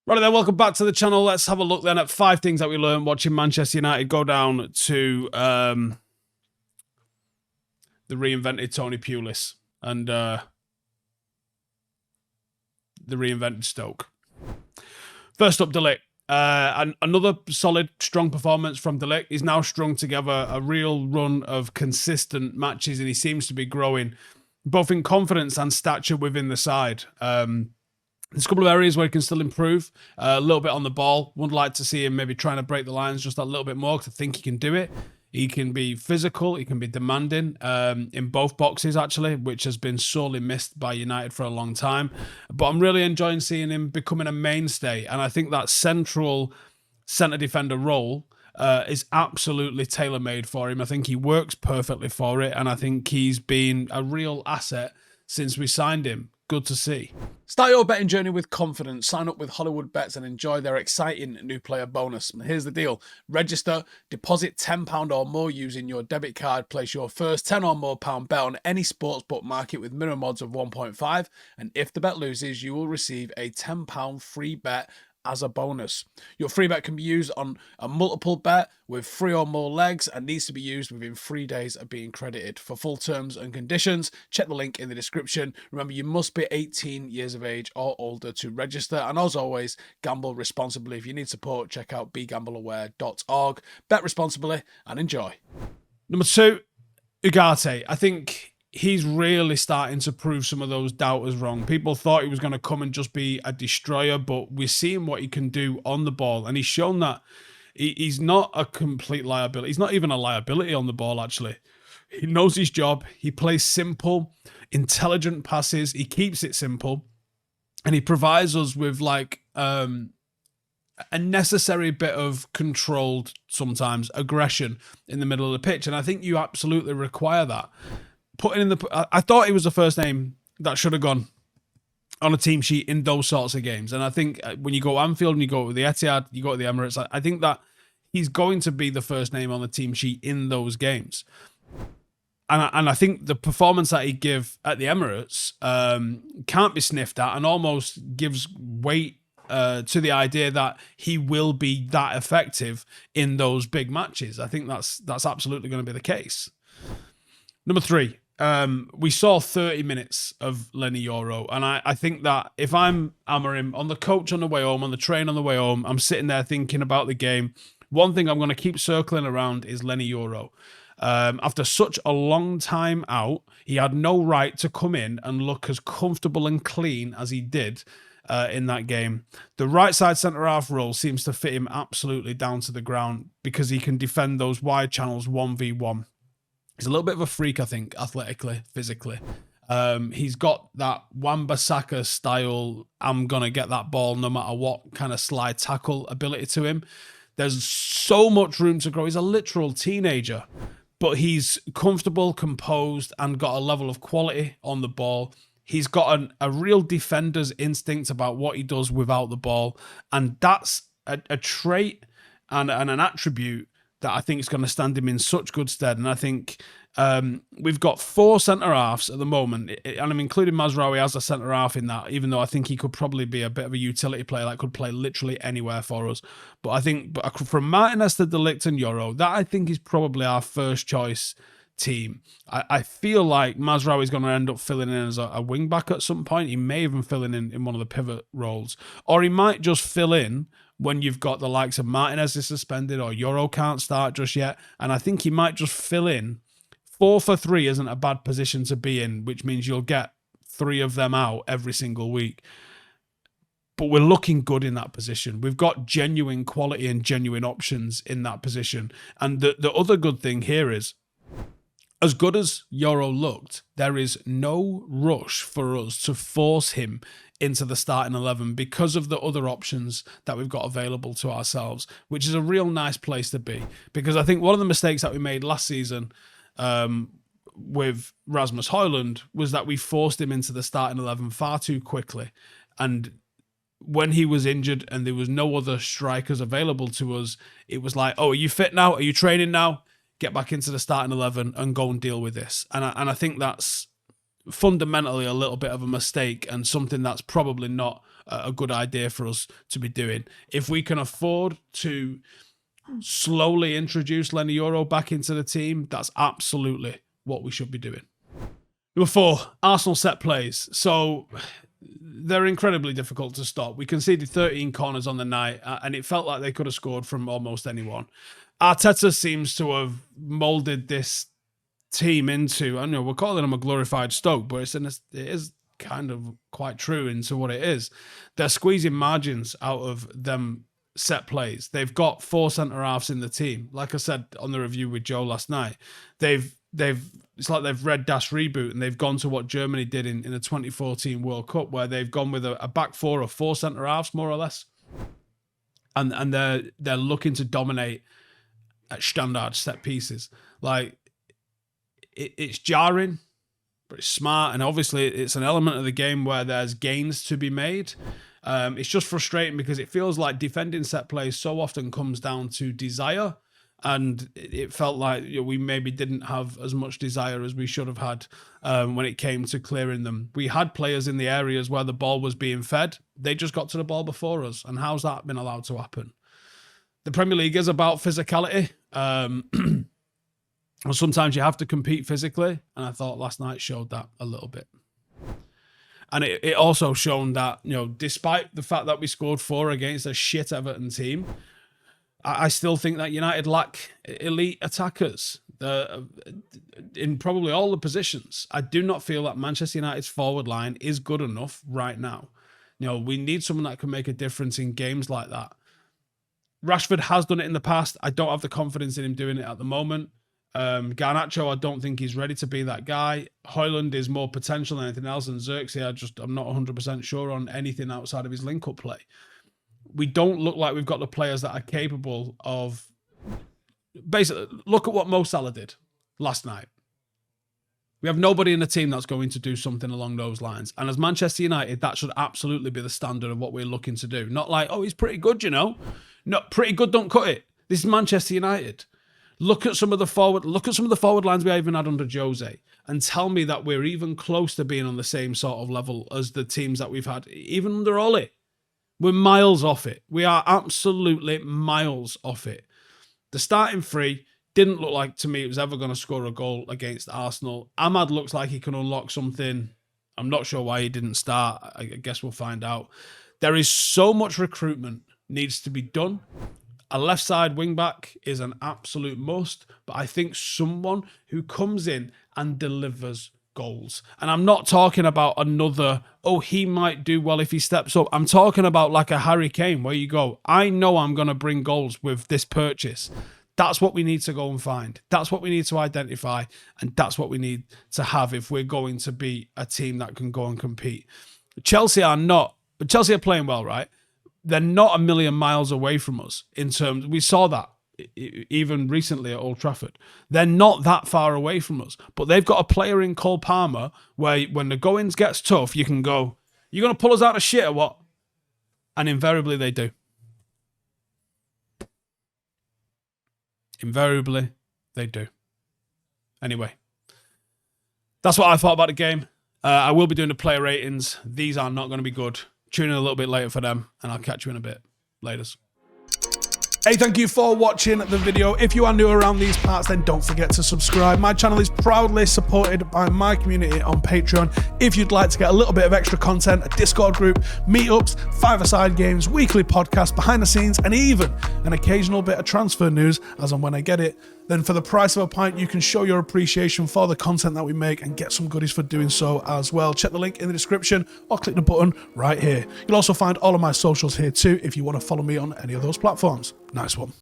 Right then, welcome back to the channel. Let's have a look then at 5 things that we learned watching Manchester United go down to the reinvented Tony Pulis and the reinvented Stoke. First up, De Ligt. And another solid, strong performance from De Ligt. He's now strung together a real run of consistent matches, and he seems to be growing both in confidence and stature within the side. There's a couple of areas where he can still improve. A little bit on the ball. Would like to see him maybe trying to break the lines just a little bit more, because I think he can do it. He can be physical. He can be demanding in both boxes, actually, which has been sorely missed by United for a long time. But I'm really enjoying seeing him becoming a mainstay. And I think that central centre defender role is absolutely tailor-made for him. I think he works perfectly for it. And I think he's been a real asset since we signed him. Good to see. Start your betting journey with confidence. Sign up with Hollywoodbets and enjoy their exciting new player bonus. And here's the deal. Register, deposit £10 or more using your debit card, place your first £10 or more bet on any sportsbook market with minimum odds of 1.5. And if the bet loses, you will receive a £10 free bet as a bonus. Your free bet can be used on a multiple bet with 3 or more legs and needs to be used within 3 days of being credited. For full terms and conditions, check the link in the description. Remember, you must be 18 years of age or older to register. And as always, gamble responsibly. If you need support, check out begambleaware.org. Bet responsibly and enjoy. Number 2, Ugarte. I think he's really starting to prove some of those doubters wrong. People thought he was going to come and just be a destroyer, but we're seeing what he can do on the ball. And he's shown that he's not a complete liability. He's not even a liability on the ball, actually. He knows his job. He plays simple, intelligent passes. He keeps it simple. And he provides us with like a necessary bit of controlled, sometimes, aggression in the middle of the pitch. And I think you absolutely require that. Putting in I thought he was the first name that should have gone on a team sheet in those sorts of games. And I think when you go to Anfield and you go to the Etihad, you go to the Emirates, I think that he's going to be the first name on the team sheet in those games. And I think the performance that he give at the Emirates can't be sniffed at and almost gives weight to the idea that he will be that effective in those big matches. I think that's absolutely going to be the case. Number 3. We saw 30 minutes of Leny Yoro, and I think that if I'm Amorim on the coach on the way home, on the train on the way home, I'm sitting there thinking about the game. One thing I'm going to keep circling around is Leny Yoro. After such a long time out, he had no right to come in and look as comfortable and clean as he did in that game. The right side centre-half role seems to fit him absolutely down to the ground because he can defend those wide channels 1v1. He's a little bit of a freak, I think, athletically, physically. He's got that Wan-Bissaka style, I'm going to get that ball no matter what kind of slide tackle ability to him. There's so much room to grow. He's a literal teenager, but he's comfortable, composed, and got a level of quality on the ball. He's got a real defender's instinct about what he does without the ball, and that's a trait and an attribute that I think is going to stand him in such good stead. And I think we've got 4 centre-halves at the moment, and I'm including Mazraoui as a centre-half in that, even though I think he could probably be a bit of a utility player that could play literally anywhere for us. But I think from Martinez to De Ligt and Yoro, that I think is probably our first choice team. I feel like Mazraoui is going to end up filling in as a wing-back at some point. He may even fill in one of the pivot roles. Or he might just fill in when you've got the likes of Martinez is suspended or Yoro can't start just yet. And I think he might just fill in. 4 for 3 isn't a bad position to be in, which means you'll get 3 of them out every single week. But we're looking good in that position. We've got genuine quality and genuine options in that position. And the other good thing here is, as good as Yoro looked, there is no rush for us to force him into the starting 11 because of the other options that we've got available to ourselves, which is a real nice place to be. Because I think one of the mistakes that we made last season with Rasmus Højlund was that we forced him into the starting 11 far too quickly. And when he was injured and there was no other strikers available to us, it was like, oh, are you fit now? Are you training now? Get back into the starting 11 and go and deal with this. And I think that's fundamentally a little bit of a mistake and something that's probably not a good idea for us to be doing. If we can afford to slowly introduce Leny Yoro back into the team, that's absolutely what we should be doing. Number 4, Arsenal set plays. So they're incredibly difficult to stop. We conceded 13 corners on the night, and it felt like they could have scored from almost anyone. Arteta seems to have molded this team into, I know we're calling them a glorified Stoke, but it is kind of quite true into what it is. They're squeezing margins out of them set plays. They've got 4 centre-halves in the team. Like I said on the review with Joe last night, it's like they've read Das Reboot and they've gone to what Germany did in the 2014 World Cup, where they've gone with a back 4 of 4 centre-halves, more or less. And they're looking to dominate at standard set pieces. Like, it's jarring, but it's smart, and obviously it's an element of the game where there's gains to be made. It's just frustrating because it feels like defending set plays so often comes down to desire, and it felt like we maybe didn't have as much desire as we should have had when it came to clearing them. We had players in the areas where the ball was being fed. They just got to the ball before us, and how's that been allowed to happen? The Premier League is about physicality. Well, sometimes you have to compete physically, and I thought last night showed that a little bit. And it also shown that, despite the fact that we scored 4 against a shit Everton team, I still think that United lack elite attackers in probably all the positions. I do not feel that Manchester United's forward line is good enough right now. We need someone that can make a difference in games like that. Rashford has done it in the past. I don't have the confidence in him doing it at the moment. Garnacho, I don't think he's ready to be that guy. Højlund is more potential than anything else, and Xerxes, I'm not 100% sure on anything outside of his link-up play. We don't look like we've got the players that are capable of... Basically, look at what Mo Salah did last night. We have nobody in the team that's going to do something along those lines. And as Manchester United, that should absolutely be the standard of what we're looking to do. Not like, oh, he's pretty good, No, pretty good, don't cut it. This is Manchester United. Look at some of the forward lines we even had under Jose, and tell me that we're even close to being on the same sort of level as the teams that we've had, even under Ole. We're miles off it. We are absolutely miles off it. The starting 3 didn't look like to me it was ever going to score a goal against Arsenal. Ahmad looks like he can unlock something. I'm not sure why he didn't start. I guess we'll find out. There is so much recruitment needs to be done. A left side wing back is an absolute must, but I think someone who comes in and delivers goals. And I'm not talking about another, he might do well if he steps up. I'm talking about like a Harry Kane, where you go, I know I'm going to bring goals with this purchase. That's what we need to go and find. That's what we need to identify, and that's what we need to have if we're going to be a team that can go and compete. Chelsea are playing well, right? They're not a million miles away from us in terms... We saw that even recently at Old Trafford. They're not that far away from us. But they've got a player in Cole Palmer where when the goings gets tough, you can go, you're going to pull us out of shit or what? And invariably they do. Invariably they do. Anyway, that's what I thought about the game. I will be doing the player ratings. These are not going to be good. Tune in a little bit later for them, and I'll catch you in a bit. Laters. Hey, thank you for watching the video. If you are new around these parts, then don't forget to subscribe. My channel is proudly supported by my community on Patreon. If you'd like to get a little bit of extra content, a Discord group, meetups, 5-a-side games, weekly podcasts, behind the scenes, and even an occasional bit of transfer news as and when I get it, then for the price of a pint, you can show your appreciation for the content that we make and get some goodies for doing so as well. Check the link in the description or click the button right here. You'll also find all of my socials here too if you want to follow me on any of those platforms. Nice one.